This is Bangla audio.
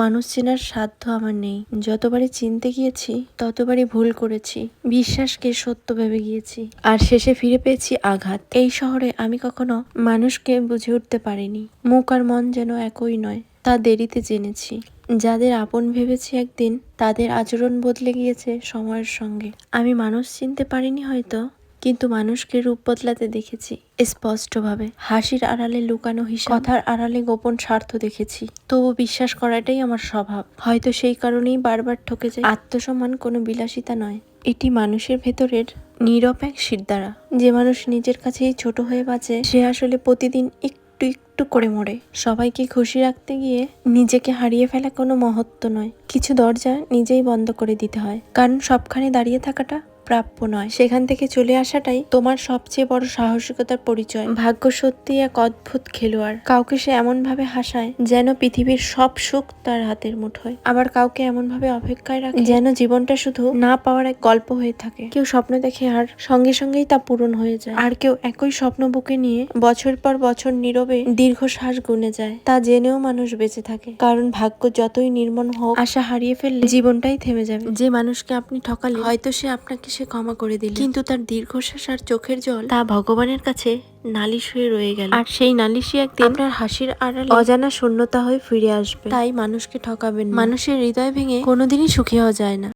মানুষ চেনার সাধ্য আমার নেই। যতবারই চিনতে গিয়েছি ততবারই ভুল করেছি, বিশ্বাসকে সত্য ভেবে গিয়েছি, আর শেষে ফিরে পেয়েছি আঘাত। এই শহরে আমি কখনো মানুষকে বুঝে উঠতে পারিনি। মুখ আর মন যেন একই নয়, তা দেরিতে জেনেছি। যাদের আপন ভেবেছি একদিন, তাদের আচরণ বদলে গিয়েছে সময়ের সঙ্গে। আমি মানুষ চিনতে পারিনি হয়তো, কিন্তু মানুষকে রূপ বদলাতে দেখেছি স্পষ্টভাবে। হাসির আড়ালে লুকানো হিসাব, কথার আড়ালে গোপন স্বার্থ দেখেছি। তবু বিশ্বাস করাটাই আমার স্বভাব। হয়তো সেই কারণেই বারবার ঠকে যাই। আত্মসম্মান কোনো বিলাসিতা নয়, এটি মানুষের ভেতরের নীরব এক শিরদাঁড়া। যে মানুষ নিজের কাছেই ছোট হয়ে বাঁচে, সে আসলে প্রতিদিন একটু একটু করে মরে। সবাইকে খুশি রাখতে গিয়ে নিজেকে হারিয়ে ফেলা কোনো মহত্ব নয়। কিছু দরজা নিজেই বন্ধ করে দিতে হয়, কারণ সবখানে দাঁড়িয়ে থাকাটা প্রাপ্য নয়। সেখান থেকে চলে আসাটাই তোমার সবচেয়ে বড় সাহসিকতার পরিচয়। ভাগ্য সত্যি এক অদ্ভুত খেলোয়াড়। কাউকে সে এমন ভাবে হাসায় যেন পৃথিবীর সব সুখ তার হাতের মুঠোয়, আবার কাউকে এমন ভাবে অপেক্ষায় রাখে যেন জীবনটা শুধু না পাওয়ার এক গল্প হয়ে থাকে। কেউ স্বপ্ন দেখে আর সঙ্গে সঙ্গেই তা পূরণ হয়ে যায়, আর কেউ একই স্বপ্ন বুকে নিয়ে বছর পর বছর নীরবে দীর্ঘশ্বাস গুনে যায়। তা জেনেও মানুষ বেঁচে থাকে, কারণ ভাগ্য যতই নির্মম হোক, আশা হারিয়ে ফেললে জীবনটাই থেমে যাবে। যে মানুষকে আপনি ঠকালে, হয়তো সে আপনাকে সে ক্ষমা করে দিল, কিন্তু তার দীর্ঘশ্বাস আর চোখের জল তা ভগবানের কাছে নালিশ হয়ে রয়ে গেল। আর সেই নালিশই একদিন আপনার হাসির আড়ালে অজানা শূন্যতা হয়ে ফিরে আসবে। তাই মানুষকে ঠকাবেন না। মানুষের হৃদয় ভেঙে কোনোদিনই সুখী হওয়া যায় না।